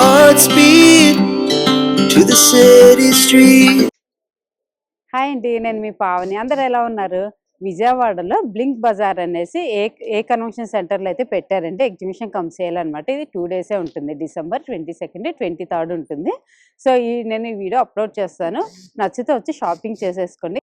hearts beat to the city street. Hi అండి, నేను మీ పావని. అందరు ఎలా ఉన్నారు? విజయవాడలో బ్లింక్ బజార్ అనేసి ఏ కన్వెన్షన్ సెంటర్లో అయితే పెట్టారంటే ఎగ్జిబిషన్ కమ్ సేల్ అనమాట. ఇది 2 డేసే ఉంటుంది. డిసెంబర్ 22, 23 ఉంటుంది. సో నేను ఈ వీడియో అప్లోడ్ చేస్తాను. నచ్చితే వచ్చి షాపింగ్ చేసేసుకోండి.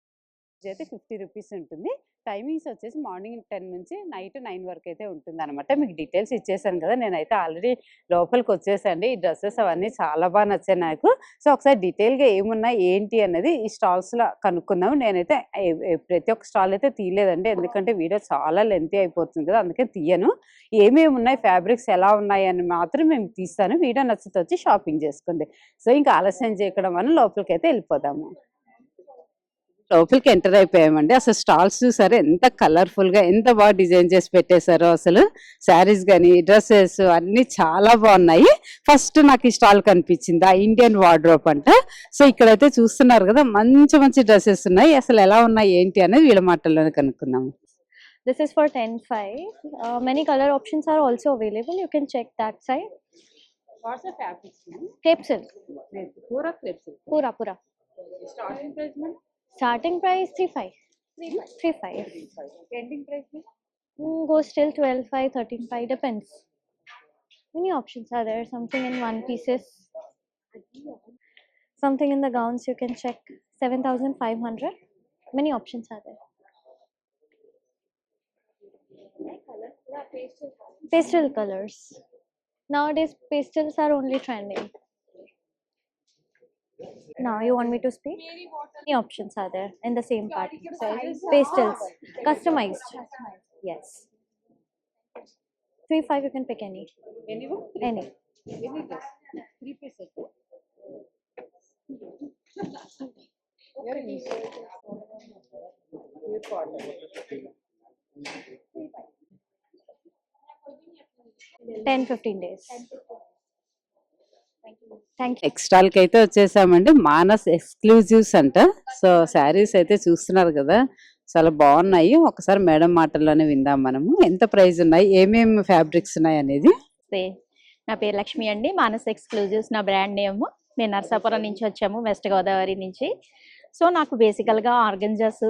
అయితే 50 రూపీస్ ఉంటుంది. టైమింగ్స్ వచ్చేసి మార్నింగ్ 10 నుంచి నైట్ 9 వరకు అయితే ఉంటుంది అనమాట. మీకు డీటెయిల్స్ ఇచ్చేసాను కదా, నేనైతే ఆల్రెడీ లోపలికి వచ్చేసండి. ఈ డ్రెస్సెస్ అవన్నీ చాలా బాగా నచ్చాయి నాకు. సో ఒకసారి డీటెయిల్గా ఏమున్నాయి ఏంటి అనేది ఈ స్టాల్స్లో కనుక్కుందాము. నేనైతే ప్రతి ఒక్క స్టాల్ అయితే తీయలేదండి, ఎందుకంటే వీడియో చాలా లెంతీ అయిపోతుంది కదా, అందుకే తీయను. ఏమేమి ఉన్నాయి, ఫ్యాబ్రిక్స్ ఎలా ఉన్నాయి అని మాత్రం మేము తీస్తాను. వీడియో నచ్చితే వచ్చి షాపింగ్ చేసుకోండి. సో ఇంకా ఆలస్యం చేయడం వల్ల లోపలికి అయితే వెళ్ళిపోదాము. లోపలికి ఎంటర్ అయిపోయామండి. అసలు స్టాల్స్ చూసారు ఎంత కలర్ఫుల్ గా, ఎంత బాగా డిజైన్ చేసి పెట్టేశారో. అసలు శారీస్ కానీ డ్రెస్సెస్ అన్ని చాలా బాగున్నాయి. ఫస్ట్ నాకు ఈ స్టాల్ కనిపించింది, ఆ ఇండియన్ వార్డ్రోబ్ అంట. సో ఇక్కడైతే చూస్తున్నారు కదా, మంచి మంచి డ్రెస్సెస్ ఉన్నాయి. అసలు ఎలా ఉన్నాయి ఏంటి అనేది వీళ్ళ మాటల్లోనే కనుక్కుందాము. This is for 10.5. Many color options are also available. You can check that side. What's the fabrics? Crepe silk. Pura crepe silk. Pura. Starting price man? Starting price 3.5. 3.5. Ending price man? Goes till 12.5, 13.5. Depends. Many options are there. Something in one pieces. Something in the gowns you can check. 7,500. Many options are there. Pastel colors. Nowadays pastels are only trending. Now you want me to speak? Many options are there in the same part. Pastels, customized. Yes. 3.5 you can pick any. Anyone? Any. Any dress? 3 pieces. Very nice. Pure cotton. 10-15 days. Thank you. ఎక్స్ట్రాల్ కి అయితే వచ్చేసామండి. Manas exclusives అంట. So saris అయితే చూస్తున్నారు కదా, చాలా బాగున్నాయి. ఒకసారి మేడం మాటల్లోనే విందాం మనము. ఎంత ప్రైస్ ఉన్నాయి, ఏమేమి ఫ్యాబ్రిక్స్ ఉన్నాయి అనేది. నా పేరు లక్ష్మి అండి. మానస్ ఎక్స్క్లూజివ్స్ నా బ్రాండ్ నేమ్. మేము నర్సాపురం నుంచి వచ్చాము, వెస్ట్ గోదావరి నుంచి. సో నాకు బేసికల్గా ఆర్గంజాస్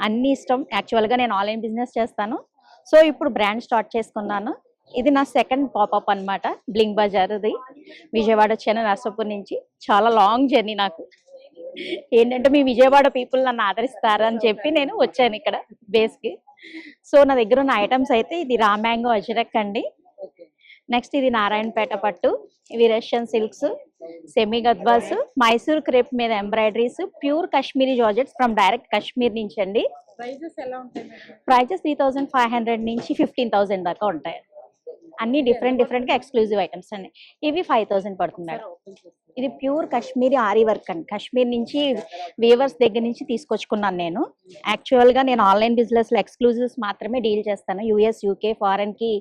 అన్నీ ఇష్టం. యాక్చువల్గా నేను ఆన్లైన్ బిజినెస్ చేస్తాను. సో ఇప్పుడు బ్రాండ్ స్టార్ట్ చేసుకున్నాను. ఇది నా సెకండ్ పాపప్ అనమాట. బ్లింక్ బజార్ ఇది విజయవాడ వచ్చాను నర్సాపూర్ నుంచి. చాలా లాంగ్ జర్నీ నాకు. ఏంటంటే మీ విజయవాడ పీపుల్ నన్ను ఆదరిస్తారని చెప్పి నేను వచ్చాను ఇక్కడ బేస్కి. సో నా దగ్గర ఉన్న ఐటమ్స్ అయితే ఇది రా మ్యాంగో అజరక్ అండి. నెక్స్ట్ ఇది నారాయణపేట పట్టు, ఇవి రష్యన్ సిల్క్స్, సెమీ గద్వాస్, మైసూర్ క్రేప్ మీద embroideries, pure Kashmiri georgettes from direct Kashmir నుంచి అండి. ప్రైజెస్ 3,500 నుంచి 15,000 దాకా ఉంటాయి. అన్ని డిఫరెంట్ గా ఎక్స్క్లూజివ్ ఐటమ్స్ అండి. ఇవి 5,000 పడుతున్నాడు. ఇది ప్యూర్ కాశ్మీరీ ఆరీ వర్క్ అండి. కాశ్మీర్ నుంచి వీవర్స్ దగ్గర నుంచి తీసుకొచ్చుకున్నాను నేను. యాక్చువల్ గా నేను ఆన్లైన్ బిజినెస్ లో ఎక్స్క్లూజివ్స్ మాత్రమే డీల్ చేస్తాను. US, UK, ఫారెన్ కి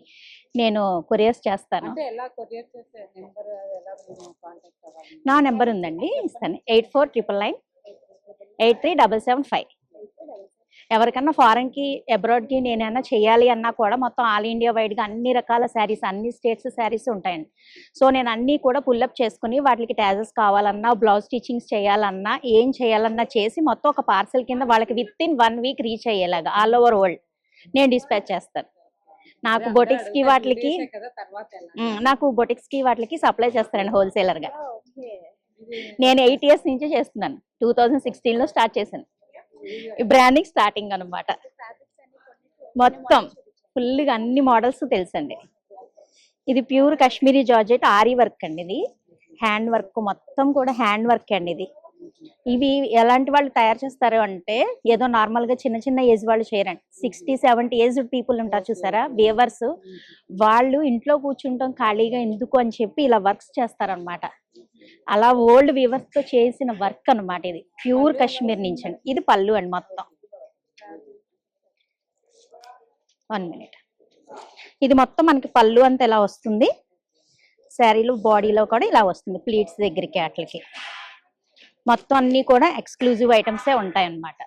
నేను కొరియర్స్ చేస్తాను. నా నెంబర్ ఉందండి, ఇస్తాను. 8499 837775. ఎవరికన్నా ఫారెన్ కి అబ్రాడ్ కి నేనైనా చేయాలి అన్నా కూడా మొత్తం ఆల్ ఇండియా వైడ్ గా అన్ని రకాల శారీస్, అన్ని స్టేట్స్ శారీస్ ఉంటాయండి. సో నేను అన్ని కూడా పుల్అప్ చేసుకుని వాటికి ట్యాజెస్ కావాలన్నా, బ్లౌజ్ స్టిచ్చింగ్స్ చేయాలన్నా, ఏం చేయాలన్నా చేసి మొత్తం ఒక పార్సల్ కింద వాళ్ళకి విత్ ఇన్ 1 వీక్ రీచ్ అయ్యేలాగా ఆల్ ఓవర్ వరల్డ్ నేను డిస్పాచ్ చేస్తాను. నాకు బొటిక్స్ కి వాటికి సప్లై చేస్తానండి హోల్సేలర్ గా. నేను 8 years నుంచి చేస్తున్నాను. 2016 లో స్టార్ట్ చేశాను. బ్రాండింగ్ స్టార్టింగ్ అనమాట. మొత్తం ఫుల్గా అన్ని మోడల్స్ తెలుసండి. ఇది pure Kashmiri georgette ary work అండి. ఇది హ్యాండ్ వర్క్, మొత్తం కూడా హ్యాండ్ వర్క్ అండి. ఇది ఇవి ఎలాంటి వాళ్ళు తయారు చేస్తారు అంటే, ఏదో నార్మల్ గా చిన్న ఏజ్ వాళ్ళు చేయరండి. 60-70 ఏజ్డ్ పీపుల్ ఉంటారు చూసారా, వేవర్స్. వాళ్ళు ఇంట్లో కూర్చుంటాం ఖాళీగా ఎందుకు అని చెప్పి ఇలా వర్క్స్ చేస్తారనమాట. అలా ఓల్డ్ వీవర్స్ తో చేసిన వర్క్ అనమాట. ఇది ప్యూర్ కాశ్మీర్ నుంచి అండి. ఇది పళ్ళు అండి మొత్తం. 1 minute. ఇది మొత్తం మనకి పళ్ళు అంతా ఇలా వస్తుంది. శారీలో బాడీలో కూడా ఇలా వస్తుంది, ప్లీట్స్ దగ్గరికి అట్లకి. మొత్తం అన్ని కూడా ఎక్స్క్లూజివ్ ఐటమ్సే ఉంటాయి అన్నమాట.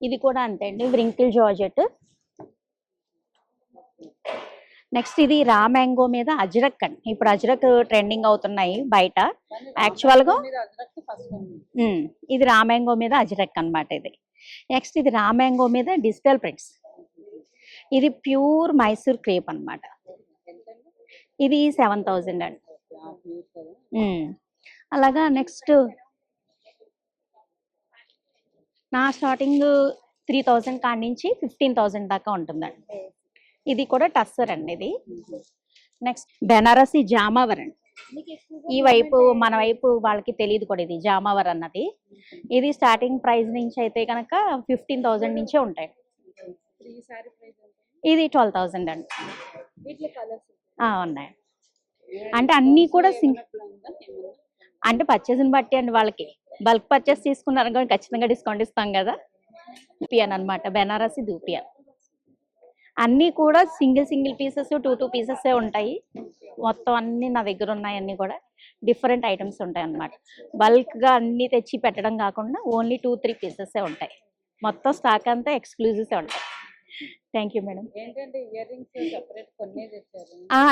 ఇది కూడా అంతే అండి, వ్రింకిల్ జార్జెట్. నెక్స్ట్ ఇది రా మ్యాంగో మీద అజ్రక్ అండి. ఇప్పుడు అజ్రక్ ట్రెండింగ్ అవుతున్నాయి బయట. యాక్చువల్గా ఇది రా మ్యాంగో మీద అజ్రక్ అన్నమాట ఇది. నెక్స్ట్ ఇది రా మ్యాంగో మీద డిజిటల్ ప్రింట్స్. ఇది ప్యూర్ మైసూర్ క్రేప్ అన్నమాట. ఇది 7,000 అండి. అలాగా నెక్స్ట్ నా స్టార్టింగ్ 3,000 కాడి నుంచి 15,000 దాకా ఉంటుందండి. ఇది కూడా టస్సర్ అండి ఇది. నెక్స్ట్ బెనారసి జామావర్ అండి. ఈ వైపు మన వైపు వాళ్ళకి తెలియదు కూడా ఇది జామావర్ అన్నది. ఇది స్టార్టింగ్ ప్రైస్ నుంచి అయితే కనుక 15,000 నుంచే ఉంటాయి. ఇది 12,000 అండి. ఉన్నాయి అంటే అన్నీ కూడా అంటే పర్చేస్ని బట్టి అండి. వాళ్ళకి బల్క్ పర్చేస్ తీసుకున్నారు కానీ ఖచ్చితంగా డిస్కౌంట్ ఇస్తాం కదా. దూపియన్ అనమాట, బెనారసి దూపియన్. అన్నీ కూడా సింగిల్ పీసెస్ 2 పీసెస్ ఉంటాయి. మొత్తం అన్ని నా దగ్గర ఉన్నాయి. అన్ని కూడా డిఫరెంట్ ఐటమ్స్ ఉంటాయి అన్నమాట. బల్క్గా అన్ని తెచ్చి పెట్టడం కాకుండా ఓన్లీ 2-3 పీసెస్ ఉంటాయి. మొత్తం స్టాక్ అంతా ఎక్స్క్లూజివ్స్ ఉంటాయి. Thank you madam.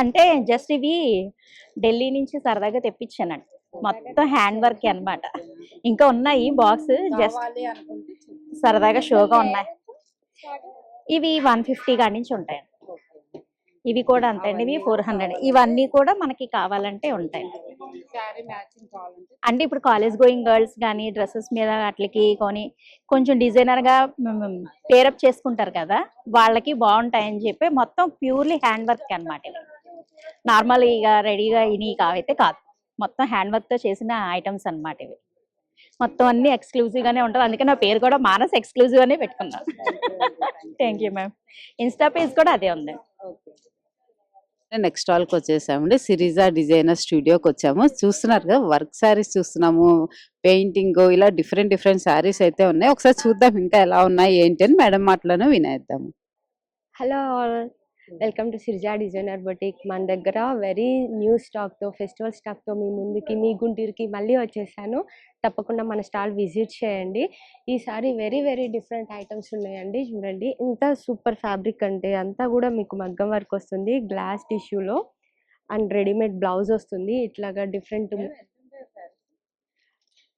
అంటే జస్ట్ ఇవి ఢిల్లీ నుంచి సరదాగా తెప్పించానండి. మొత్తం హ్యాండ్ వర్క్ అన్నమాట. ఇంకా ఉన్నాయి బాక్స్ జస్ట్ సరదాగా షోగా ఉన్నాయి. ఇవి 150 కాడి నుంచి ఉంటాయి. ఇవి కూడా అంతే అండి. ఇవి 400. ఇవన్నీ కూడా మనకి కావాలంటే ఉంటాయి. అంటే ఇప్పుడు కాలేజ్ గోయింగ్ గర్ల్స్ కానీ డ్రెస్సెస్ మీద అట్లకి కొని కొంచెం డిజైనర్గా పేరప్ చేసుకుంటారు కదా, వాళ్ళకి బాగుంటాయని చెప్పి మొత్తం ప్యూర్లీ హ్యాండ్ వర్క్ అన్నమాట. నార్మల్ ఇక రెడీగా ఇవి కావైతే కాదు, మొత్తం హ్యాండ్ వర్క్తో చేసిన ఐటమ్స్ అన్నమాట. ఇవి మొత్తం అన్ని ఎక్స్క్లూజివ్గానే ఉంటుంది. అందుకే నా పేరు కూడా మానస్ ఎక్స్క్లూజివ్ అనే పెట్టుకున్నాను. Thank you ma'am. Insta page కూడా అదే ఉంది. నెక్స్ట్ స్టాల్కి వచ్చేసామండి. సిరిజా డిజైనర్ స్టూడియోకి వచ్చాము. చూస్తున్నారు కదా వర్క్ శారీస్ చూస్తున్నాము, పెయింటింగ్, ఇలా డిఫరెంట్ శారీస్ అయితే ఉన్నాయి. ఒకసారి చూద్దాం ఇంకా ఎలా ఉన్నాయి ఏంటి అని మేడం మాటలను వినేద్దాము. Hello all, welcome to Sirija designer boutique. మన దగ్గర వెరీ న్యూ స్టాక్తో, ఫెస్టివల్ స్టాక్తో మీ ముందుకి, మీ గుంటూరుకి మళ్ళీ వచ్చేసాను. తప్పకుండా మన స్టాల్ విజిట్ చేయండి. ఈసారి వెరీ డిఫరెంట్ ఐటమ్స్ ఉన్నాయండి. చూడండి ఇంత సూపర్ ఫ్యాబ్రిక్ అంటే అంతా కూడా మీకు మగ్గం వర్క్ వస్తుంది, గ్లాస్ టిష్యూలో, అండ్ రెడీమేడ్ బ్లౌజ్ వస్తుంది. ఇట్లాగా డిఫరెంట్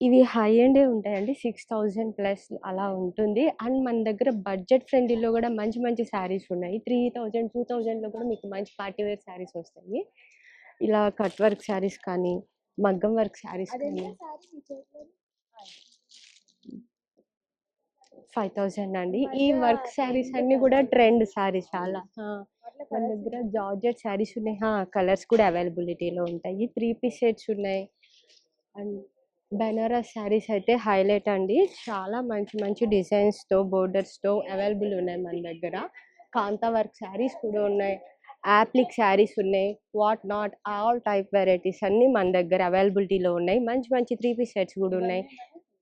ఇవి హై ఎండే ఉంటాయండి. 6,000+ అలా ఉంటుంది. అండ్ మన దగ్గర బడ్జెట్ ఫ్రెండ్లీలో కూడా మంచి శారీస్ ఉన్నాయి. 3,000, 2,000లో కూడా మీకు మంచి పార్టీ వేర్ శారీస్ వస్తాయి. ఇలా కట్ వర్క్ శారీస్ కానీ, మగ్గం వర్క్ శారీస్ కానీ 5,000 అండి. ఈ వర్క్ శారీస్ అన్ని కూడా ట్రెండ్ శారీస్ చాలా. మన దగ్గర జార్జెట్ శారీస్ ఉన్నాయి. కలర్స్ కూడా అవైలబిలిటీలో ఉంటాయి. 3 పీస్ సెట్స్ ఉన్నాయి. అండ్ బెనారస్ శారీస్ అయితే హైలైట్ అండి. చాలా మంచి డిజైన్స్తో, బోర్డర్స్తో అవైలబుల్ ఉన్నాయి మన దగ్గర. కాంతా వర్క్ శారీస్ కూడా ఉన్నాయి, యాప్లిక్ శారీస్ ఉన్నాయి, what not all type varieties అన్నీ మన దగ్గర అవైలబిలిటీలో ఉన్నాయి. మంచి 3 పీస్ సెట్స్ కూడా ఉన్నాయి.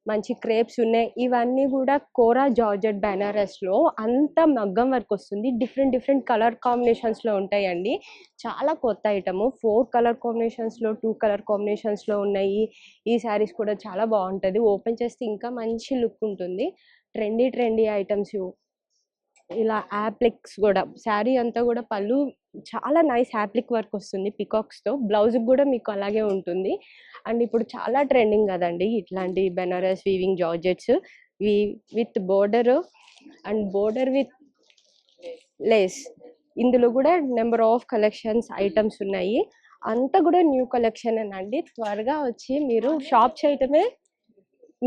మంచి క్రేప్స్ ఉన్నాయి. ఇవన్నీ కూడా కోరా జార్జెట్ బెనారస్లో అంతా మగ్గం వర్క్ వస్తుంది. డిఫరెంట్ కలర్ కాంబినేషన్స్లో ఉంటాయండి. చాలా కొత్త ఐటము. 4 కలర్ కాంబినేషన్స్లో, 2 కలర్ కాంబినేషన్స్లో ఉన్నాయి. ఈ శారీస్ కూడా చాలా బాగుంటుంది. ఓపెన్ చేస్తే ఇంకా మంచి లుక్ ఉంటుంది. Trendy items. ఇలా యాప్లిక్స్ కూడా, శారీ అంతా కూడా పళ్ళు చాలా నైస్ యాప్లిక్ వర్క్ వస్తుంది పికాక్స్తో. బ్లౌజ్కి కూడా మీకు అలాగే ఉంటుంది. అండ్ ఇప్పుడు చాలా ట్రెండింగ్ కదండి ఇట్లాంటి Banaras weaving georgettes with border and border with lace. ఇందులో కూడా నెంబర్ ఆఫ్ కలెక్షన్స్ ఐటమ్స్ ఉన్నాయి. అంతా కూడా న్యూ కలెక్షన్ అండి. త్వరగా వచ్చి మీరు షాప్ చేయటమే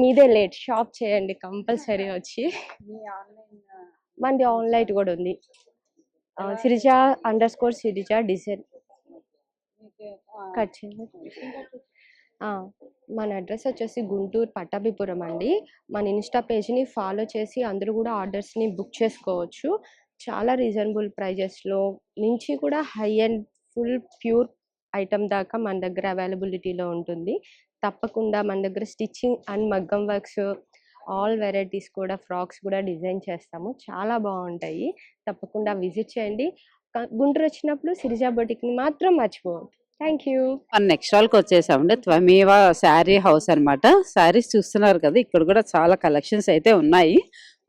మీదే లేట్. షాప్ చేయండి కంపల్సరీ వచ్చి. మనది ఆన్లైన్ కూడా ఉంది. Sirija_Sirija డిజైన్ కట్ చేయండి. మన అడ్రస్ వచ్చేసి గుంటూరు పట్టాభిపురం అండి. మన ఇన్స్టా పేజ్ని ఫాలో చేసి అందరూ కూడా ఆర్డర్స్ని బుక్ చేసుకోవచ్చు. చాలా రీజనబుల్ ప్రైజెస్లో నుంచి కూడా high and full pure item దాకా మన దగ్గర అవైలబిలిటీలో ఉంటుంది. తప్పకుండా మన దగ్గర స్టిచ్చింగ్ అండ్ మగ్గం వర్క్స్, ఆల్ వెరైటీస్ కూడా, ఫ్రాక్స్ కూడా డిజైన్ చేస్తాము. చాలా బాగుంటాయి. తప్పకుండా విజిట్ చేయండి. గుంటూరు వచ్చినప్పుడు సిరిజా బొటిక్ని మాత్రం మర్చిపోవద్దు. Thank you. మన నెక్స్ట్ స్టాల్కి వచ్చేసామండి. త్వమేవా శారీ హౌస్ అనమాట. శారీస్ చూస్తున్నారు కదా, ఇక్కడ కూడా చాలా కలెక్షన్స్ అయితే ఉన్నాయి.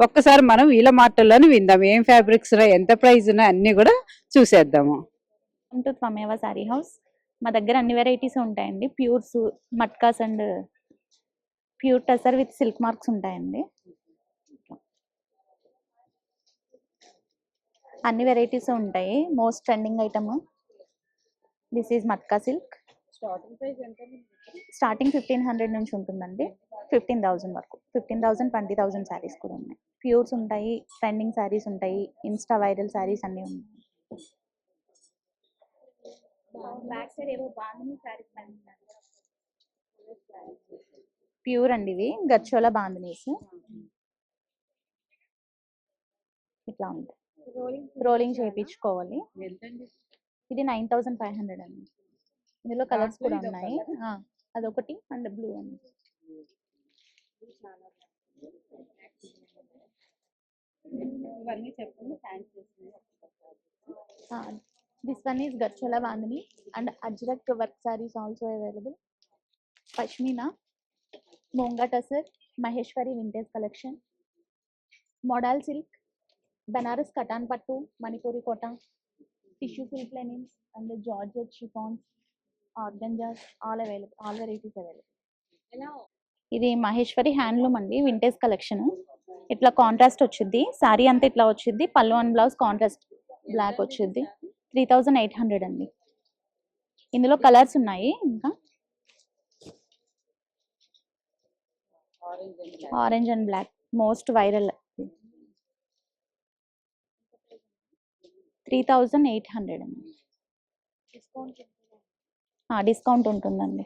ఒక్కసారి మనం వీళ్ళ మాటల్లోనే విందాం. ఏం ఫ్యాబ్రిక్స్ ఉన్నాయి, ఎంత ప్రైస్ ఉన్నాయి, అన్ని కూడా చూసేద్దాము. Welcome to Tvameva sari house. మా దగ్గర అన్ని వెరైటీస్ ఉంటాయండి. Pures, matkas and pure tussar with silk marks ఉంటాయండి. అన్ని వెరైటీస్ ఉంటాయి. Most trending item this is matka silk. Starting 1500 నుంచి ఉంటుందండి, 15,000 వరకు. 15,000, 20,000 శారీస్ కూడా ఉన్నాయి. ప్యూర్స్ ఉంటాయి, ట్రెండింగ్ శారీస్ ఉంటాయి, ఇన్స్టా వైరల్ శారీస్ అన్నీ ఉన్నాయి. ప్యూర్ అండి, ఇవి గర్చోలా బాందినీస్ ఇట్లా ఉంటాయి. రోలింగ్ చేయించుకోవాలి. ఇది 9,500 అండి. ఇందులో కలర్స్ కూడా ఉన్నాయి. అదొకటి అండ్ బ్లూ అండి. This one is gharchola bandhani and ajrak work saris also available. Pashmina, Moonga tussar, Maheshwari vintage collection, model silk, Banaras katan పట్టు, Manipuri Kota, tissue silk linens and georgette chiffons, organzas, all available, all varieties available. ఇది మహేశ్వరి హ్యాండ్లూమ్ అండి, వింటేజ్ కలెక్షన్. ఇట్లా కాంట్రాస్ట్ వచ్చింది, సారీ అంతా ఇట్లా వచ్చింది. పళ్ళు అండ్ బ్లౌజ్ కాంట్రాస్ట్ బ్లాక్ వచ్చింది. 3,800 అండి. ఇందులో కలర్స్ ఉన్నాయి. ఇంకా orange and black most viral. 3,800 అండి. డిస్కౌంట్ ఉంటుందండి,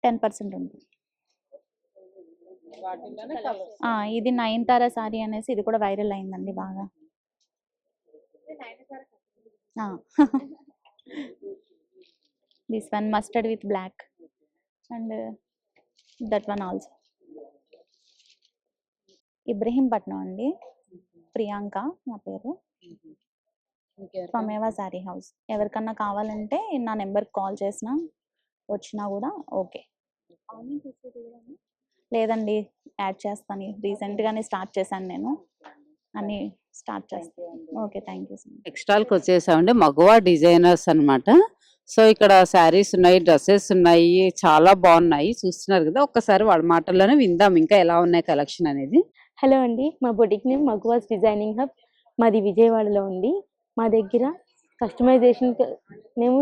10% ఉంటుంది. ఇది నయనతార సారీ అనేసి ఇది కూడా వైరల్ అయిందండి బాగా. This one mustard with black and that one also. Ibrahimpatnam అండి, ప్రియాంక నా పేరు. త్వమేవ సారీ హౌస్. ఎవరికన్నా కావాలంటే నా నెంబర్కి కాల్ చేసినా వచ్చినా కూడా ఓకే. లేదండి, యాడ్ చేస్తాను. రీసెంట్గానే స్టార్ట్ చేశాను నేను, అని స్టార్ట్ చేస్తాను. Okay, thank you so much. టెక్స్టైల్కి వచ్చేసామండి, మగవా డిజైనర్స్ అన్నమాట. సో ఇక్కడ శారీస్ ఉన్నాయి, డ్రెస్సెస్ ఉన్నాయి, చాలా బాగున్నాయి. చూస్తున్నారు కదా, ఒక్కసారి వాళ్ళ మాటల్లోనే విందాం ఇంకా ఎలా ఉన్నాయి కలెక్షన్ అనేది. హలో అండి, మా boutique name Maguvas designing hub. మాది విజయవాడలో ఉంది. మా దగ్గర కస్టమైజేషన్ మేము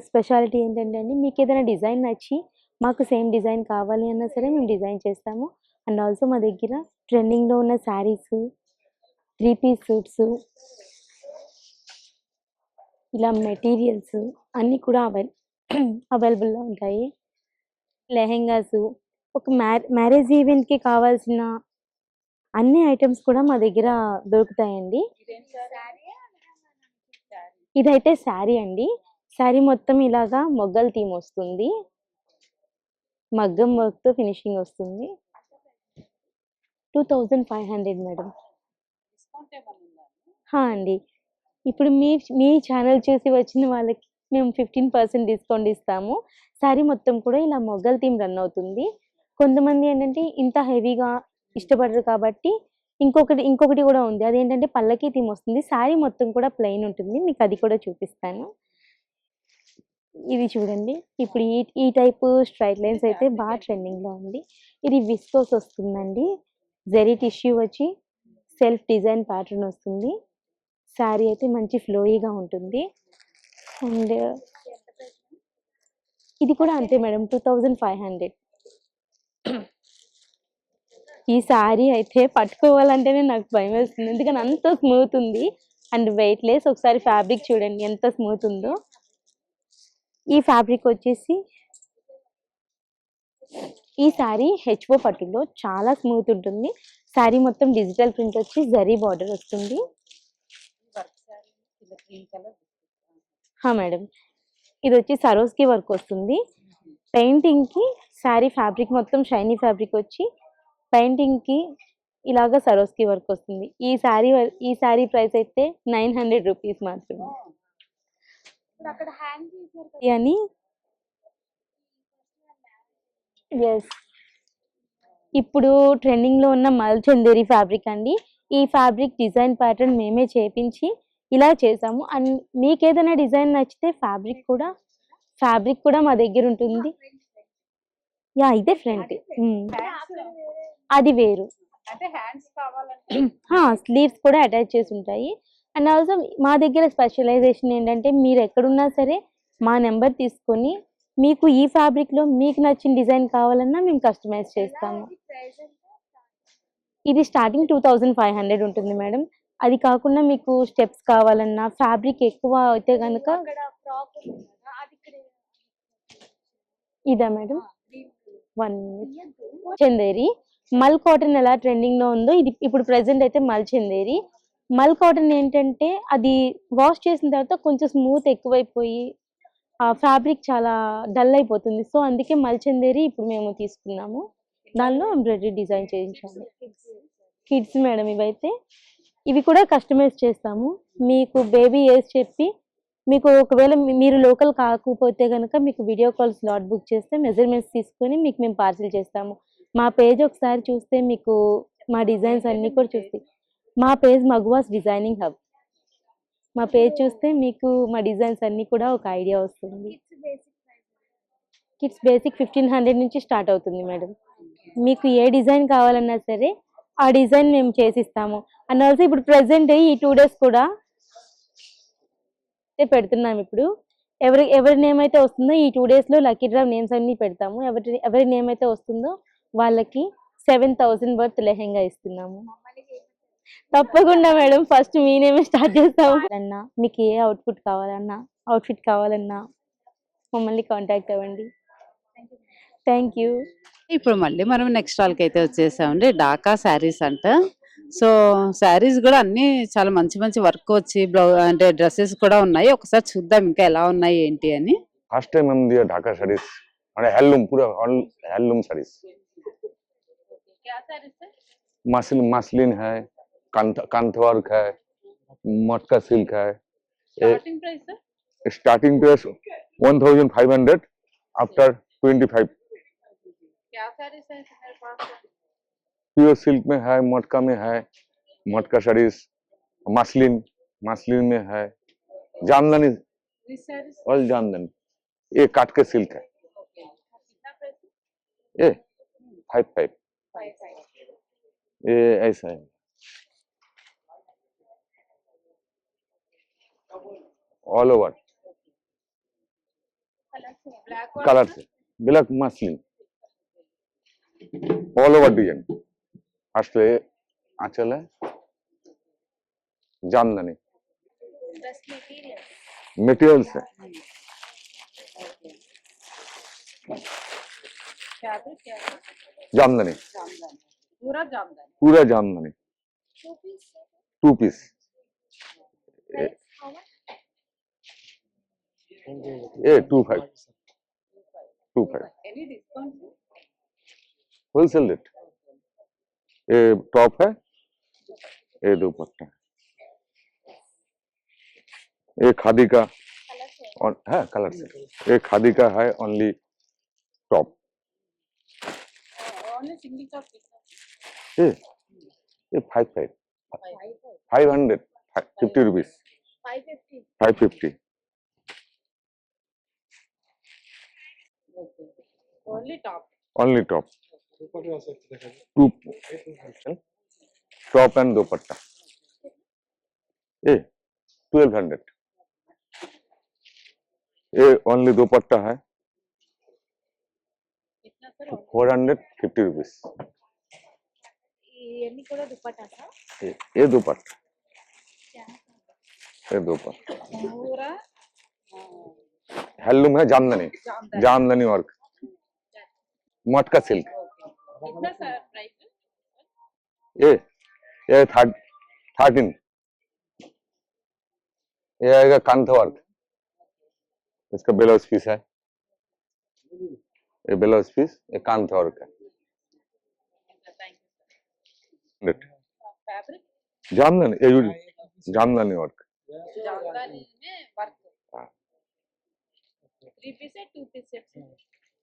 స్పెషాలిటీ ఏంటంటే అండి, మీకు ఏదైనా డిజైన్ నచ్చి మాకు సేమ్ డిజైన్ కావాలి అన్నా సరే మేము డిజైన్ చేస్తాము. అండ్ ఆల్సో మా దగ్గర ట్రెండింగ్లో ఉన్న శారీస్, 3-piece సూట్స్, ఇలా మెటీరియల్స్ అన్నీ కూడా అవైలబుల్లో ఉంటాయి. లెహెంగాస్, ఒక మ్యారేజ్ ఈవెంట్కి కావాల్సిన అన్ని ఐటమ్స్ కూడా మా దగ్గర దొరుకుతాయండి. ఇదైతే శారీ అండి. శారీ మొత్తం ఇలాగా మొగ్గల థీమ్ వస్తుంది, మగ్గం వర్క్తో ఫినిషింగ్ వస్తుంది. 2,500 మేడం. అండి, ఇప్పుడు మీ ఛానల్ చూసి వచ్చిన వాళ్ళకి మేము 15% డిస్కౌంట్ ఇస్తాము. శారీ మొత్తం కూడా ఇలా మొగ్గల థీమ్ రన్ అవుతుంది. కొంతమంది ఏంటంటే ఇంత హెవీగా ఇష్టపడరు కాబట్టి ఇంకొకటి కూడా ఉంది. అదేంటంటే పల్లకి థీమ్ వస్తుంది. శారీ మొత్తం కూడా ప్లెయిన్ ఉంటుంది. మీకు అది కూడా చూపిస్తాను. ఇది చూడండి, ఇప్పుడు ఈ టైప్ స్ట్రైట్ లైన్స్ అయితే బాగా ట్రెండింగ్లో ఉంది. ఇది విస్కోస్ వస్తుందండి, జెరీ టిష్యూ వచ్చి సెల్ఫ్ డిజైన్ ప్యాటర్న్ వస్తుంది. శారీ అయితే మంచి ఫ్లోయీగా ఉంటుంది. అండ్ ఇది కూడా అంతే మేడం, 2,500. ఈ శారీ అయితే పట్టుకోవాలంటేనే నాకు భయం వేస్తుంది, ఎందుకంటే అంత స్మూత్ ఉంది అండ్ వెయిట్లెస్. ఒకసారి ఫ్యాబ్రిక్ చూడండి ఎంత స్మూత్ ఉందో. ఈ ఫ్యాబ్రిక్ వచ్చేసి ఈ శారీ హెచ్ఓ పట్టులో చాలా స్మూత్ ఉంటుంది. శారీ మొత్తం డిజిటల్ ప్రింట్ వచ్చి జరీ బార్డర్ వస్తుంది. మేడం, ఇది వచ్చి సరోస్కి వర్క్ వస్తుంది. పెయింటింగ్కి శారీ ఫ్యాబ్రిక్ మొత్తం షైనీ ఫ్యాబ్రిక్ వచ్చి పెయింటింగ్కి ఇలాగా సరోస్కి వర్క్ వస్తుంది. ఈ శారీ ప్రైస్ అయితే 900 రూపీస్ మాత్రమే. అని ఎస్, ఇప్పుడు ట్రెండింగ్లో ఉన్న మల్ చందేరి ఫ్యాబ్రిక్ అండి. ఈ ఫ్యాబ్రిక్ డిజైన్ ప్యాటర్న్ మేమే చేపించి ఇలా చేసాము. అండ్ మీకు ఏదైనా డిజైన్ నచ్చితే ఫ్యాబ్రిక్ కూడా మా దగ్గర ఉంటుంది. యా ఇదే ఫ్రంట్, అది వేరు. అంటే హ్యాండ్స్ కావాలంటే స్లీవ్స్ కూడా అటాచ్ చేసి ఉంటాయి. అండ్ ఆల్సో మా దగ్గర స్పెషలైజేషన్ ఏంటంటే మీరు ఎక్కడున్నా సరే మా నెంబర్ తీసుకొని మీకు ఈ ఫ్యాబ్రిక్లో మీకు నచ్చిన డిజైన్ కావాలన్నా మేము కస్టమైజ్ చేస్తాము. ఇది స్టార్టింగ్ 2500 ఉంటుంది మేడం. అది కాకుండా మీకు స్టెప్స్ కావాలన్నా ఫ్యాబ్రిక్ ఎక్కువ అయితే కనుక ఇదా మేడం 1 minute. చందేరి మల్ కాటన్ ఎలా ట్రెండింగ్ లో ఉందో ఇది ఇప్పుడు ప్రెసెంట్ అయితే మల్ చందేరి. మల్ కాటన్ ఏంటంటే అది వాష్ చేసిన తర్వాత కొంచెం స్మూత్ ఎక్కువైపోయి ఆ ఫ్యాబ్రిక్ చాలా డల్ అయిపోతుంది. సో అందుకే మల్ చందేరి ఇప్పుడు మేము తీసుకున్నాము. దానిలో ఎంబ్రాయిడరీ డిజైన్ చేయించాము. కిడ్స్ మేడం ఇవైతే ఇవి కూడా కస్టమైజ్ చేస్తాము. మీకు బేబీ ఏజ్ చెప్పి మీకు ఒకవేళ మీరు లోకల్ కాకపోతే కనుక మీకు వీడియో కాల్ స్లాట్ బుక్ చేస్తే మెజర్మెంట్స్ తీసుకొని మీకు మేము పార్సిల్ చేస్తాము. మా పేజ్ ఒకసారి చూస్తే మీకు మా డిజైన్స్ అన్నీ కూడా చూస్తే మా పేజ్ మగువాస్ డిజైనింగ్ హబ్. మా పేజ్ చూస్తే మీకు మా డిజైన్స్ అన్నీ కూడా ఒక ఐడియా వస్తుంది. కిడ్స్ బేసిక్ 1500 నుంచి స్టార్ట్ అవుతుంది మేడం. మీకు ఏ డిజైన్ కావాలన్నా సరే ఆ డిజైన్ మేము చేసిస్తాము. అండ్ ఆల్సో ఇప్పుడు ప్రెసెంట్ ఈ 2 days కూడా పెడుతున్నాం. ఇప్పుడు ఎవరి నేమ్ అయితే వస్తుందో ఈ 2 days లో లక్కీ డ్రా నేమ్స్ అన్ని పెడతాము. ఎవరి నేమ్ అయితే వస్తుందో వాళ్ళకి 7000 వర్త్ లెహెంగా ఇస్తున్నాము. తప్పకుండా మేడం, ఫస్ట్ మీ నేమే స్టార్ట్ చేస్తాము. అన్నా మీకు ఏ అవుట్ఫిట్ కావాలన్నా మమ్మల్ని కాంటాక్ట్ అవ్వండి. Thank you. ఇప్పుడు మళ్ళీ మనం నెక్స్ట్ స్టాల్కి అయితే వచ్చేసామండి. ఢాకా శారీస్ అంట. సో శారీస్ కూడా అన్ని చాలా మంచి మంచి వర్క్ వచ్చి అంటే డ్రెస్సెస్ కూడా ఉన్నాయి. ఒకసారి చూద్దాం ఇంకా ఎలా ఉన్నాయి ఏంటి అని. फर्स्ट टाइम हम दिया ढाका साड़ीज माने हैंडलूम पूरा हैंडलूम साड़ीज मसलिन है, कांथ वर्क है, मटका सिल्क है। Starting price 1500 after 25। क्या साड़ीस है मेरे पास? प्योर सिल्क में है, मटका में है, मटका साड़ीज, मसलिन में है, जामदानी और जामदानी। ये काट के सिल्क है। ये 5 ये ऐसा है। ऑल ओवर कलर से black muslin all over design. First आंचल है, जामदानी मटेरियल्स है। जामदानी पूरा जामदानी 2 पीस। ये 25 होलसेल रेट। ये टॉप है, ये दुपट्टा है, ये खादी का और है कलर से। ये खादी का है ओनली टॉप। ये 500 50 rupees 550। Only top 2 top and दुपट्टा। ये 1200। ये ओनली दुपट्टा है 450 रुपीस। ये दुपट्टा हैंडलूम है, जामदानी वर्क, मटका सिल्क। ये 13। ये आएगा कांथ वर्क। इसका ब्लाउज पीस है, ये ब्लाउज पीस, ये कांथ वर्क है। जामदानी, ये जामदानी वर्क।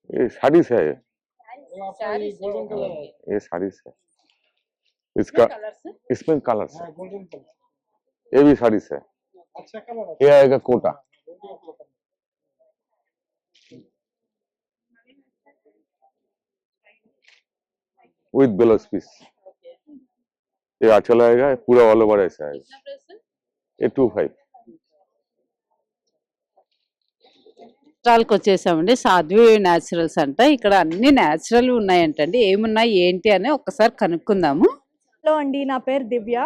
ये साड़ीस है, ये साड़ीस है। इसका इसमें कलर्स है, ये भी साड़ीज है, ये आएगा कोटा, विद ब्लाउज पीस, ये आंचल आएगा, पूरा ऑल ओवर ऐसा आएगा, ये 25। స్టాల్కి వచ్చేసామండి. సాధ్వి న్యాచురల్స్ అంట. ఇక్కడ అన్ని న్యాచురల్ ఉన్నాయంటండి. ఏమున్నాయి ఏంటి అని ఒక్కసారి కనుక్కుందాము. హలో అండి, నా పేరు దివ్య.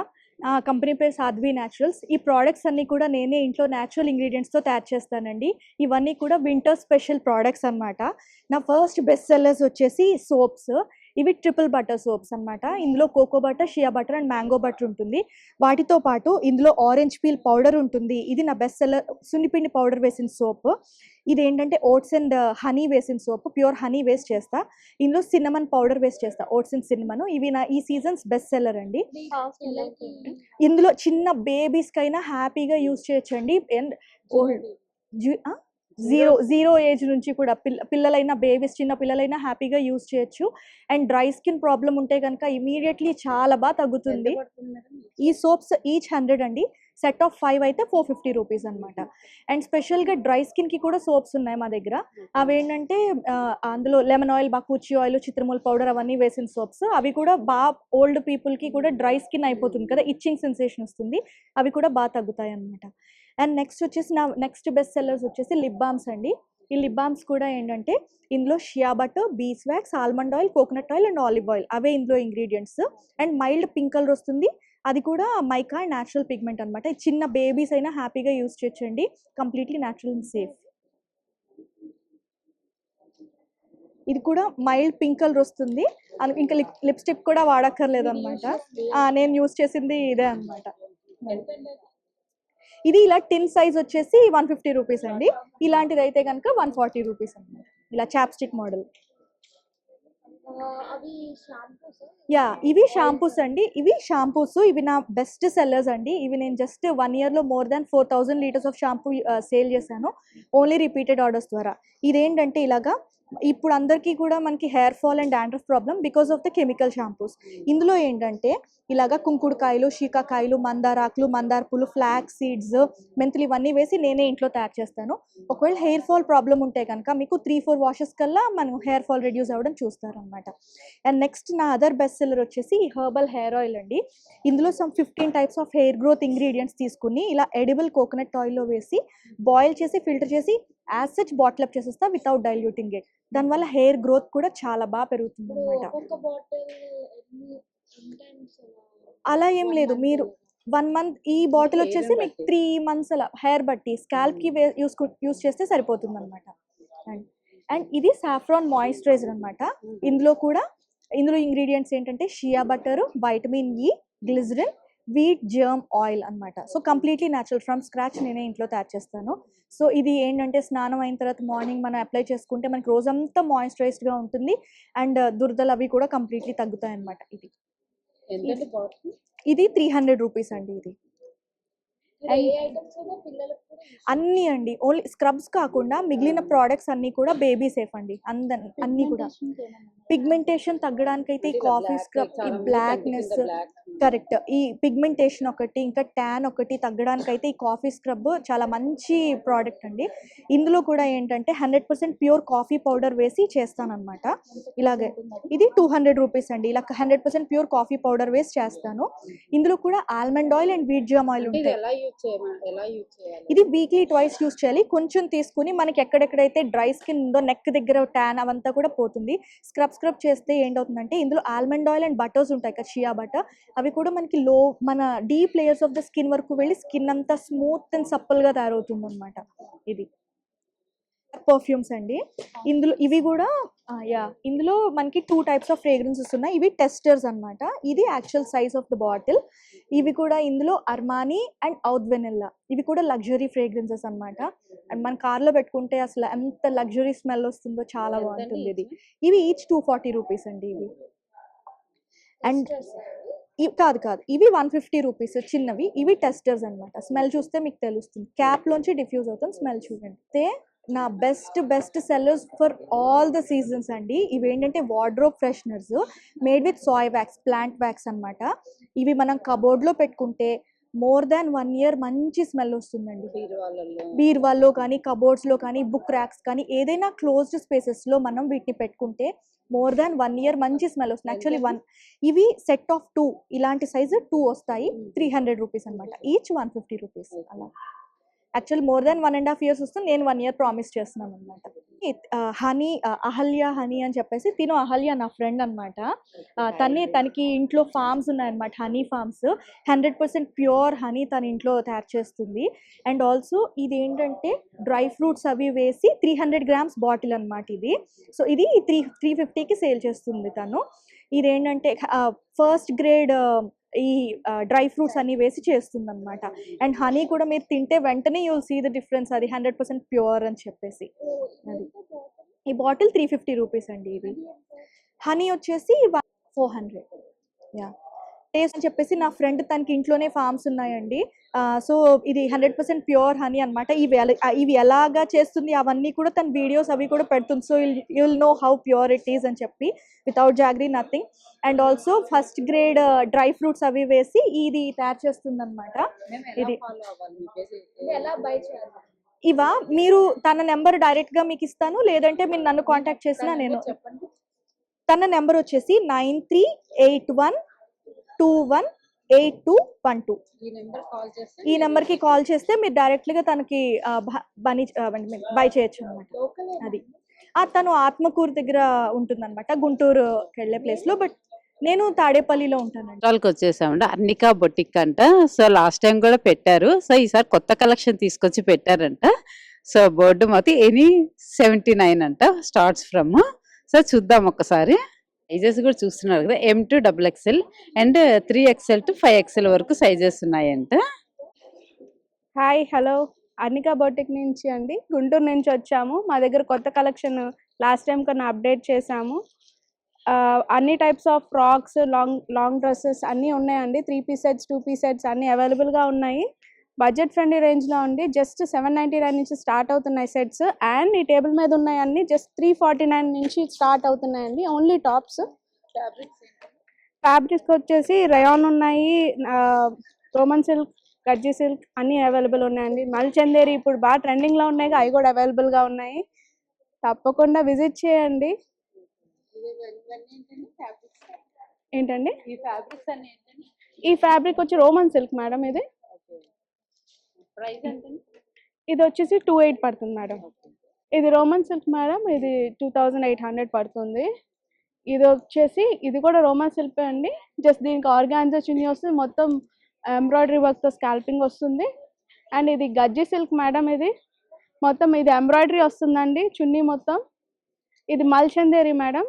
కంపెనీ పేరు సాధ్వి న్యాచురల్స్. ఈ ప్రోడక్ట్స్ అన్నీ కూడా నేనే ఇంట్లో న్యాచురల్ ఇంగ్రీడియంట్స్తో తయారు చేస్తానండి. ఇవన్నీ కూడా వింటర్ స్పెషల్ ప్రోడక్ట్స్ అన్నమాట. నా ఫస్ట్ బెస్ట్ సెల్లర్స్ వచ్చేసి సోప్స్. ఇవి ట్రిపుల్ బటర్ సోప్స్ అన్నమాట. ఇందులో cocoa butter, shea butter and mango butter ఉంటుంది. వాటితో పాటు ఇందులో ఆరెంజ్ పీల్ పౌడర్ ఉంటుంది. ఇది నా బెస్ట్ సెల్లర్ సున్నిపిండి పౌడర్ వేసిన సోప్. ఇది ఏంటంటే ఓట్స్ అండ్ హనీ వేసిన సోప్, ప్యూర్ హనీ వేస్ట్ చేస్తా. ఇందులో సిన్నమన్ పౌడర్ వేస్ట్ చేస్తా, ఓట్స్ అండ్ సిన్నమన్. ఇవి నా ఈ సీజన్స్ బెస్ట్ సెల్లర్ అండి. ఇందులో చిన్న బేబీస్కైనా హ్యాపీగా యూజ్ చేయొచ్చండి. అండ్ జీరో ఏజ్ నుంచి కూడా పిల్లలైనా బేబీస్ చిన్న పిల్లలైనా హ్యాపీగా యూజ్ చేయొచ్చు. అండ్ డ్రై స్కిన్ ప్రాబ్లం ఉంటే కనుక ఇమీడియట్లీ చాలా బాగా తగ్గుతుంది. ఈ సోప్స్ ఈచ్ 100 అండి. సెట్ ఆఫ్ 5 అయితే 450 రూపీస్ అనమాట. అండ్ స్పెషల్గా డ్రై స్కిన్కి కూడా సోప్స్ ఉన్నాయి మా దగ్గర. అవి ఏంటంటే అందులో లెమన్ ఆయిల్, బకూచి ఆయిల్, చిత్రమూల పౌడర్ అవన్నీ వేసిన సోప్స్. అవి కూడా బాగా ఓల్డ్ పీపుల్కి కూడా డ్రై స్కిన్ అయిపోతుంది కదా, ఇచ్చింగ్ సెన్సేషన్ వస్తుంది. అవి కూడా బాగా తగ్గుతాయి అనమాట. అండ్ నెక్స్ట్ వచ్చేసి నా నెక్స్ట్ బెస్ట్ సెల్లర్స్ వచ్చేసి లిప్ బామ్స్ అండి. ఈ లిప్ బామ్స్ కూడా ఏంటంటే ఇందులో shea butter, beeswax, almond oil, coconut oil and olive oil అవే ఇందులో ingredients. And mild pink colour వస్తుంది. అది కూడా మైకా అండ్ న్యాచురల్ పిగ్మెంట్ అనమాట. చిన్న బేబీస్ అయినా హ్యాపీగా యూజ్ చేయొచ్చండి. Completely natural and safe. ఇది కూడా మైల్డ్ పింక్ కలర్ వస్తుంది. ఇంకా లిప్స్టిక్ కూడా వాడక్కర్లేదు అనమాట. నేను యూజ్ చేసింది ఇదే అనమాట. ఇది ఇలా టిన్ సైజ్ వచ్చేసి 150 రూపీస్ అండి. ఇలాంటిది అయితే కనుక 140 రూపీస్ అనమాట. ఇలా చాప్స్టిక్ మోడల్. యా, ఇవి షాంపూస్ అండి. ఇవి షాంపూస్, ఇవి నా బెస్ట్ సెల్లర్స్ అండి. ఇవి నేను జస్ట్ 1 yearలో more than 4000 litres of shampoo sale చేశాను, ఓన్లీ రిపీటెడ్ ఆర్డర్స్ ద్వారా. ఇదేంటంటే ఇలాగా ఇప్పుడు అందరికీ కూడా మనకి hair fall and dandruff problem because of the chemical shampoos. ఇందులో ఏంటంటే ఇలాగా కుంకుడుకాయలు, షీకాకాయలు, మందారాకులు, మందార పూలు, ఫ్లాక్ సీడ్స్, మెంతులు ఇవన్నీ వేసి నేనే ఇంట్లో తయారు చేస్తాను. ఒకవేళ హెయిర్ ఫాల్ ప్రాబ్లం ఉంటే కనుక మీకు 3-4 వాషెస్ కల్లా మనం హెయిర్ ఫాల్ రెడ్యూస్ అవ్వడం చూస్తారనమాట. అండ్ నెక్స్ట్ నా అదర్ బెస్ట్ సెల్లర్ వచ్చేసి ఈ హెర్బల్ హెయిర్ ఆయిల్ అండి. ఇందులో some 15 types of hair growth ingredients తీసుకుని ఇలా ఎడిబుల్ కోకోనట్ ఆయిల్లో వేసి బాయిల్ చేసి ఫిల్టర్ చేసి యాజ్ సచ్ బాటిల్ అప్ చేసేస్తా వితౌట్ డైల్యూటింగ్ ఇట్. దానివల్ల హెయిర్ గ్రోత్ కూడా చాలా బాగా పెరుగుతుంది అనమాట. అలా ఏం లేదు, మీరు 1 month ఈ బాటిల్ వచ్చేసి మీకు 3 months అలా హెయిర్ బట్టి స్కాల్ప్కి యూస్ చేస్తే సరిపోతుంది అనమాట. అండ్ ఇది సాఫ్రాన్ మాయిశ్చరైజర్ అనమాట. ఇందులో ఇంగ్రీడియంట్స్ ఏంటంటే shea butter, vitamin E, glycerin, wheat germ oil అనమాట. So completely natural, from scratch నేనే ఇంట్లో తయారు చేస్తాను. సో ఇది ఏంటంటే స్నానం అయిన తర్వాత మార్నింగ్ మనం అప్లై చేసుకుంటే మనకి రోజంతా మాయిశ్చరైజ్డ్గా ఉంటుంది. అండ్ దురదలు అవి కూడా కంప్లీట్లీ తగ్గుతాయి అనమాట. ఇది 300 రూపీస్ అండి. ఇది అన్నీ అండి, ఓన్లీ స్క్రబ్స్ కాకుండా మిగిలిన ప్రోడక్ట్స్ అన్నీ కూడా బేబీ సేఫ్ అండి. అన్నీ కూడా పిగ్మెంటేషన్ తగ్గడానికి అయితే ఈ కాఫీ స్క్రబ్, ఈ బ్లాక్నెస్, కరెక్ట్, ఈ పిగ్మెంటేషన్ ఒకటి, ఇంకా ట్యాన్ ఒకటి తగ్గడానికి అయితే ఈ కాఫీ స్క్రబ్ చాలా మంచి ప్రోడక్ట్ అండి. ఇందులో కూడా ఏంటంటే 100% ప్యూర్ కాఫీ పౌడర్ వేసి చేస్తానన్నమాట. ఇలాగే ఇది 200 రూపీస్ అండి. ఇలా 100% ప్యూర్ కాఫీ పౌడర్ వేసి చేస్తాను. ఇందులో కూడా almond oil and wheat germ oil ఉంటాయి. ఇది వీక్లీ ట్వైస్ యూస్ చేయాలి. కొంచెం తీసుకుని మనకి ఎక్కడెక్కడైతే డ్రై స్కిన్ ఉందో నెక్ దగ్గర ట్యాన్ అవంతా కూడా పోతుంది. స్క్రబ్ చేస్తే ఏంటవుతుందంటే ఇందులో ఆల్మండ్ ఆయిల్ అండ్ బటర్స్ ఉంటాయి కదా, షియా బటర్, అవి కూడా మనకి మన deep layers of the skin వరకు వెళ్ళి స్కిన్ అంతా స్మూత్ అండ్ సప్పల్గా తయారవుతుంది అనమాట. ఇది పర్ఫ్యూమ్స్ అండి. ఇవి కూడా ఇందులో మనకి 2 టైప్స్ ఆఫ్ ఫ్రేగ్రెన్సెస్ ఉన్నాయి. ఇవి టెస్టర్స్ అనమాట. ఇది actual size of the bottle. ఇవి కూడా ఇందులో అర్మానీ అండ్ ఔత్ వెనిల్లా, ఇవి కూడా లగ్జరీ ఫ్రేగ్రెన్సెస్ అనమాట. అండ్ మన కార్లో పెట్టుకుంటే అసలు ఎంత లగ్జరీ స్మెల్ వస్తుందో, చాలా బాగుంటుంది. ఇవి ఈచ్ 240 రూపీస్ అండి. ఇవి అండ్ కాదు, ఇవి 150 రూపీస్ చిన్నవి. ఇవి టెస్టర్స్ అనమాట. స్మెల్ చూస్తే మీకు తెలుస్తుంది, క్యాప్ లోంచి డిఫ్యూజ్ అవుతుంది. స్మెల్ చూడండి, నా best sellers for all the seasons అండి. ఇవి ఏంటంటే wardrobe fresheners made with Sai wax, plant wax అన్నమాట. ఇవి మనం కబోర్డ్లో పెట్టుకుంటే మోర్ దాన్ 1 year మంచి స్మెల్ వస్తుందండి. బీరువాల్లో కానీ, కబోర్డ్స్లో కానీ, బుక్ ర్యాక్స్ కానీ, ఏదైనా క్లోజ్డ్ స్పేసెస్లో మనం వీటిని పెట్టుకుంటే మోర్ దాన్ 1 year మంచి స్మెల్ వస్తుంది. యాక్చువల్లీ ఇవి సెట్ ఆఫ్ 2, ఇలాంటి సైజు 2 వస్తాయి. 300 రూపీస్ అనమాట, ఈచ్ 150 రూపీస్ అలా. యాక్చువల్ మోర్ దాన్ 1.5 years వస్తుంది. నేను 1 year ప్రామిస్ చేస్తున్నాను అనమాట. హనీ, అహల్య హనీ అని చెప్పేసి, తిను అహల్య నా ఫ్రెండ్ అనమాట. తనకి ఇంట్లో ఫార్మ్స్ ఉన్నాయన్నమాట, హనీ ఫార్మ్స్. 100% ప్యూర్ హనీ తన ఇంట్లో తయారు చేస్తుంది. అండ్ ఆల్సో ఇది ఏంటంటే డ్రై ఫ్రూట్స్ అవి వేసి 300 grams బాటిల్ అనమాట ఇది. సో ఇది 350కి సేల్ చేస్తుంది తను. ఇదేంటంటే ఫస్ట్ గ్రేడ్ ఈ డ్రై ఫ్రూట్స్ అన్ని వేసి చేస్తుంది అనమాట. అండ్ హనీ కూడా మీరు తింటే వెంటనే యూల్ సీ ద డిఫరెన్స్, అది 100% ప్యూర్ అని చెప్పేసి. అది ఈ బాటిల్ 350 రూపీస్ అండి. ఇది హనీ వచ్చేసి 400. యా, టేస్ట్ అని చెప్పేసి నా ఫ్రెండ్ తనకి ఇంట్లోనే ఫార్మ్స్ ఉన్నాయండి. సో ఇది 100% ప్యూర్ హనీ అనమాట. ఇవి ఎలాగా చేస్తుంది అవన్నీ కూడా తన వీడియోస్ అవి కూడా పెడుతుంది. So you will know how pure it is అని చెప్పి, without jaggery nothing. And also first grade dry fruits అవి వేసి ఇది తయారు చేస్తుంది అనమాట. ఇది ఇవా మీరు తన నెంబర్ డైరెక్ట్గా మీకు ఇస్తాను, లేదంటే మీరు నన్ను కాంటాక్ట్ చేసినా నేను. తన నెంబర్ వచ్చేసి 9381218212. ఈ నెంబర్కి కాల్ చేస్తే మీరు డైరెక్ట్గా తనకి బై చేయొచ్చు అనమాట. అది తను ఆత్మకూరు దగ్గర ఉంటుందన్నమాట, గుంటూరుకి వెళ్ళే ప్లేస్లో. బట్ నేను తాడేపల్లిలో ఉంటానండి. వాళ్ళకి వచ్చేసామండి, అర్నికా బొటిక్ అంట. సో లాస్ట్ టైం కూడా పెట్టారు. సో ఈసారి కొత్త కలెక్షన్ తీసుకొచ్చి పెట్టారంట. సో బోర్డు మొత్తం ఎనీ 79 అంట, స్టార్ట్స్ ఫ్రమ్. సో చూద్దాం ఒకసారి. సైజెస్ కూడా చూస్తున్నారు కదా, M to XXL and 3XL to 5XL వరకు సైజెస్ ఉన్నాయంట. హాయ్, హలో, అర్నికా బొటిక్ నుంచి అండి, గుంటూరు నుంచి వచ్చాము. మా దగ్గర కొత్త కలెక్షన్ లాస్ట్ టైం కన్నా అప్డేట్ చేసాము. అన్ని types of frocks, long dresses అన్నీ ఉన్నాయండి. 3 piece sets, 2 piece sets అన్నీ అవైలబుల్గా ఉన్నాయి. బడ్జెట్ ఫ్రెండ్లీ రేంజ్లో ఉండి జస్ట్ 799 నుంచి స్టార్ట్ అవుతున్నాయి సెట్స్. అండ్ ఈ టేబుల్ మీద ఉన్నాయన్నీ జస్ట్ 349 నుంచి స్టార్ట్ అవుతున్నాయండి. Only tops. ఫ్యాబ్రిక్స్ వచ్చేసి రయాన్ ఉన్నాయి, రోమన్ సిల్క్, గజ్జి సిల్క్ అన్నీ అవైలబుల్ ఉన్నాయండి. మల్చందేరి ఇప్పుడు బాగా ట్రెండింగ్లో ఉన్నాయి, అవి కూడా అవైలబుల్గా ఉన్నాయి. తప్పకుండా విజిట్ చేయండి. ఏంటండి ఈ ఫ్యాబ్రిక్ వచ్చి రోమన్ సిల్క్ మేడం. ఇది వచ్చేసి 28 పడుతుంది మేడం. ఇది రోమన్ సిల్క్ మేడం, ఇది 2800 పడుతుంది. ఇది వచ్చేసి ఇది కూడా రోమన్ సిల్క్ అండి. జస్ట్ దీనికి ఆర్గాన్జా చున్నీ వస్తుంది, మొత్తం ఎంబ్రాయిడరీ వర్క్తో స్కాల్పింగ్ వస్తుంది. అండ్ ఇది గజ్జి సిల్క్ మేడం, ఇది మొత్తం ఇది ఎంబ్రాయిడరీ వస్తుందండి చున్నీ మొత్తం. ఇది మల్చందేరి మేడం,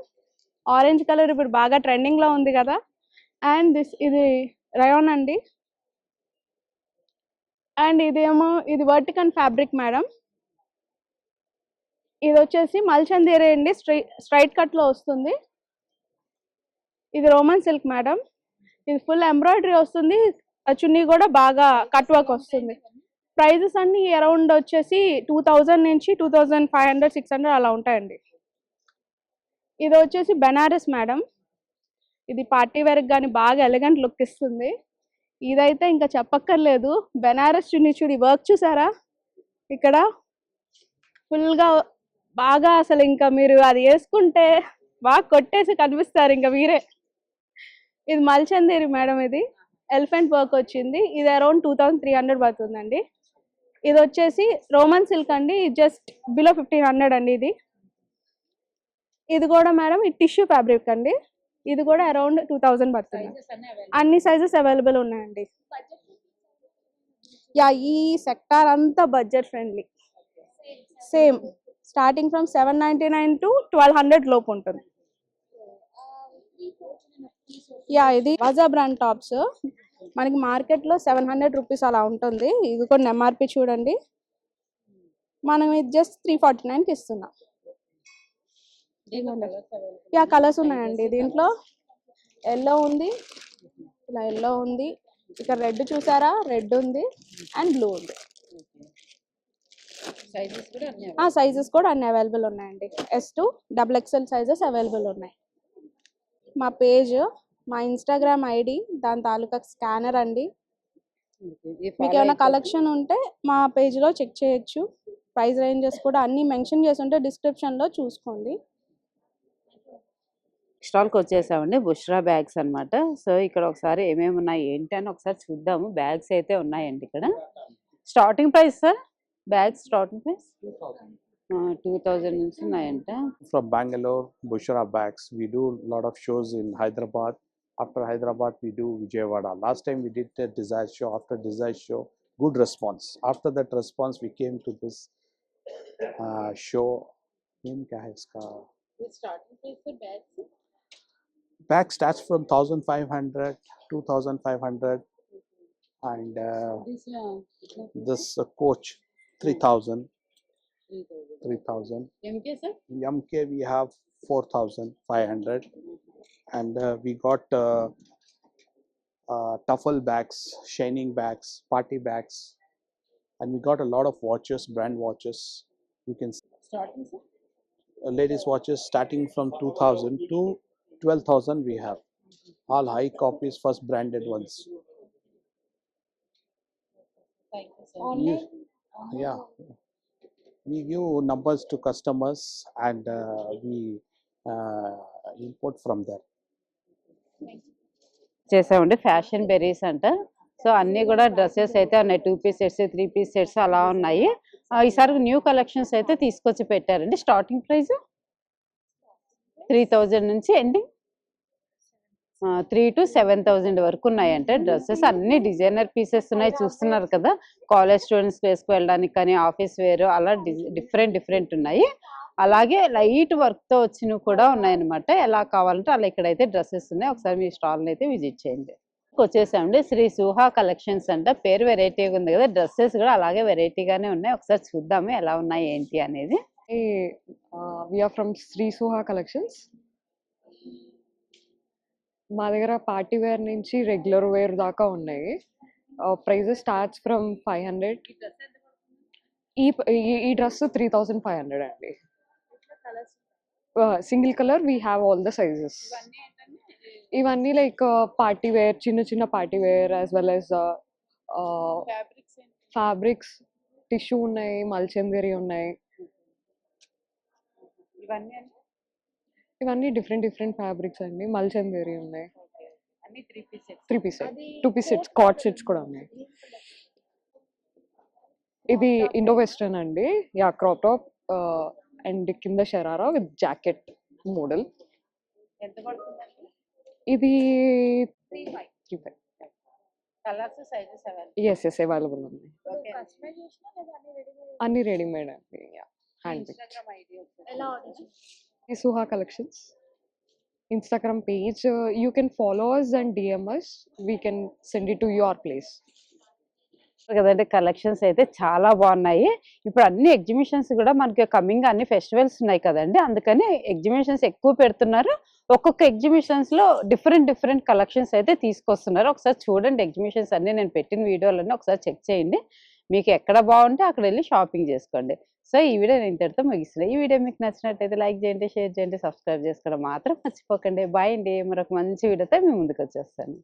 ఆరెంజ్ కలర్ ఇప్పుడు బాగా ట్రెండింగ్లో ఉంది కదా. అండ్ ఇది రయాన్ అండి. అండ్ ఇదేమో ఇది వర్టికన్ ఫ్యాబ్రిక్ మేడం. ఇది వచ్చేసి మల్చందేరి అండి, స్ట్రైట్ కట్లో వస్తుంది. ఇది రోమన్ సిల్క్ మేడం, ఇది ఫుల్ ఎంబ్రాయిడరీ వస్తుంది, చున్నీ కూడా బాగా కట్ వర్క్ వస్తుంది. ప్రైజెస్ అన్ని అరౌండ్ వచ్చేసి 2000 నుంచి 2500, 600 అలా ఉంటాయండి. ఇది వచ్చేసి బెనారస్ మేడం, ఇది పార్టీ వేర్కి కానీ బాగా ఎలిగెంట్ లుక్ ఇస్తుంది. ఇదైతే ఇంకా చెప్పక్కర్లేదు, బెనారస్ చున్నీ చూడి వర్క్ చూసారా ఇక్కడ ఫుల్గా బాగా. అసలు ఇంకా మీరు అది వేసుకుంటే బాగా కొట్టేసి కనిపిస్తారు ఇంకా మీరే. ఇది మల్చందేరి మేడం, ఇది ఎలిఫెంట్ వర్క్ వచ్చింది. ఇది అరౌండ్ 2300 పడుతుందండి. ఇది వచ్చేసి రోమన్ సిల్క్ అండి, జస్ట్ బిలో 1500 అండి. ఇది కూడా మేడం ఇది టిష్యూ ఫ్యాబ్రిక్ అండి, ఇది కూడా అరౌండ్ 2000 పడుతుంది. అన్ని సైజెస్ అవైలబుల్ ఉన్నాయండి. యా, ఈ సెక్టార్ అంతా budget friendly. Same starting from 799 to 1200 లోపు ఉంటుంది. యా, ఇది వాజా బ్రాండ్ టాప్స్ మనకి మార్కెట్లో 700 రూపీస్ అలా ఉంటుంది. ఇది కూడా ఎంఆర్పి చూడండి, మనం ఇది జస్ట్ 349కి ఇస్తున్నాం. యా, కలర్స్ ఉన్నాయండి దీంట్లో. ఎల్లో ఉంది, ఇలా ఎల్లో ఉంది, ఇక్కడ రెడ్ చూసారా, రెడ్ ఉంది, అండ్ బ్లూ ఉంది. సైజెస్ కూడా అన్ని అవైలబుల్ ఉన్నాయండి. S2 XXL సైజెస్ అవైలబుల్ ఉన్నాయి. మా పేజ్, మా ఇన్స్టాగ్రామ్ ఐడి, దాని తాలూకా స్కానర్ అండి. మీకు ఏమైనా కలెక్షన్ ఉంటే మా పేజ్లో చెక్ చేయొచ్చు. ప్రైస్ రేంజెస్ కూడా అన్నీ మెన్షన్ చేసి ఉంటే డిస్క్రిప్షన్లో చూసుకోండి. స్టాల్కి వచ్చేసామండి, బుష్రా బ్యాగ్స్ అన్నమాట. సో ఇక్కడ ఒకసారి ఏమేమి ఉన్నాయి ఏంటి అని ఒకసారి చూద్దాము. బ్యాగ్స్ అయితే ఉన్నాయండి ఇక్కడ. Starting price sir, bags starting price 2000 నుంచి ఉన్నాయంట. From Bangalore, Bushra Bags. We do a lot of shows in Hyderabad. After Hyderabad, we do Vijayawada. Last time we did the Desire show. After Desire show, good response. After that response, we came to this show. Name kya hai iska? Starting price bags Bag starts from 1,500, 2,500, and this coach 3,000. 3,000. MK sir MK we have 4,500, and we got tuffle bags, shining bags, party bags, and we got a lot of watches, brand watches. You can see starting sir ladies watches starting from 2,000 to 12,000 we have. All high copies, first branded ones. Thank you sir. Yeah. We give numbers to customers and we import from there. చేసామండి fashion berries అంట. So అన్నీ కూడా dresses అయితే ఉన్నాయి, 2 piece sets, 3 piece sets అలా ఉన్నాయి. ఈసారి new collections అయితే తీసుకొచ్చి పెట్టారండి. స్టార్టింగ్ ప్రైస్ 3,000 నుంచి ఎండింగ్ 3 to 7,000 వరకు ఉన్నాయంటే డ్రెస్సెస్. అన్ని డిజైనర్ పీసెస్ ఉన్నాయి, చూస్తున్నారు కదా. కాలేజ్ స్టూడెంట్స్ వేసుకు వెళ్ళడానికి కానీ ఆఫీస్ వేర్ అలా డిఫరెంట్ ఉన్నాయి. అలాగే లైట్ వర్క్తో వచ్చినవి కూడా ఉన్నాయన్నమాట. ఎలా కావాలంటే అలా ఇక్కడైతే డ్రెస్సెస్ ఉన్నాయి. ఒకసారి మీ స్టాల్ని అయితే విజిట్ చేయండి. వచ్చేసామండి శ్రీ సుహా కలెక్షన్స్ అంట. పేరు వెరైటీగా ఉంది కదా, డ్రెస్సెస్ కూడా అలాగే వెరైటీగానే ఉన్నాయి. ఒకసారి చూద్దాము ఎలా ఉన్నాయి ఏంటి అనేది. We are from Sri Suha Collections. మా దగ్గర పార్టీ వేర్ నుంచి రెగ్యులర్ వేర్ దాకా ఉన్నాయి. Prices starts from 500. ఈ డ్రెస్ 3,500 అండి. Single colour we have all the sizes. ఇవన్నీ లైక్ పార్టీ వేర్, చిన్న party wear, as well as fabrics, tissue ఉన్నాయి, మల్చందేరి ఉన్నాయి. ఇవన్నీ డిఫరెంట్ ఫ్యాబ్రిక్స్ అండి. మల్చందేరి ఉన్నాయి, 3 పీస్ సెట్, 2 పీస్ సెట్స్, కాట్ సెట్స్ కూడా ఉన్నాయి. ఇది ఇండో వెస్టర్న్ అండి. యా, క్రాప్ టాప్ అండ్ కింద షరారా విత్ జాకెట్ మోడల్. ఇది 3,500. ఎస్ అవైలబుల్ ఉన్నాయి. అన్ని రెడీమేడ్ అండి. Hand Suha Collections Instagram page. You can follow us and DM us. We can send it to your place. కదండి collections అయితే చాలా బాగున్నాయి. ఇప్పుడు అన్ని ఎగ్జిబిషన్స్ కూడా మనకి కమింగ్ అన్ని ఫెస్టివల్స్ ఉన్నాయి కదండి, అందుకని ఎగ్జిబిషన్స్ ఎక్కువ పెడుతున్నారు. ఒక్కొక్క ఎగ్జిబిషన్స్ లో డిఫరెంట్ కలెక్షన్స్ అయితే తీసుకొస్తున్నారు. ఒకసారి చూడండి ఎగ్జిబిషన్స్ అన్ని నేను పెట్టిన వీడియోలన్నీ ఒకసారి చెక్ చేయండి. మీకు ఎక్కడ బాగుంటే అక్కడ వెళ్ళి షాపింగ్ చేసుకోండి. సో ఈ వీడియో నేను ఇంతటితో ముగిస్తున్నాను. ఈ వీడియో మీకు నచ్చినట్టయితే లైక్ చేయండి, షేర్ చేయండి, సబ్స్క్రైబ్ చేసుకోవడం మాత్రం మర్చిపోకండి. బాయ్ అండి. మరొక మంచి వీడియోతో మీ ముందుకు వచ్చేస్తాను.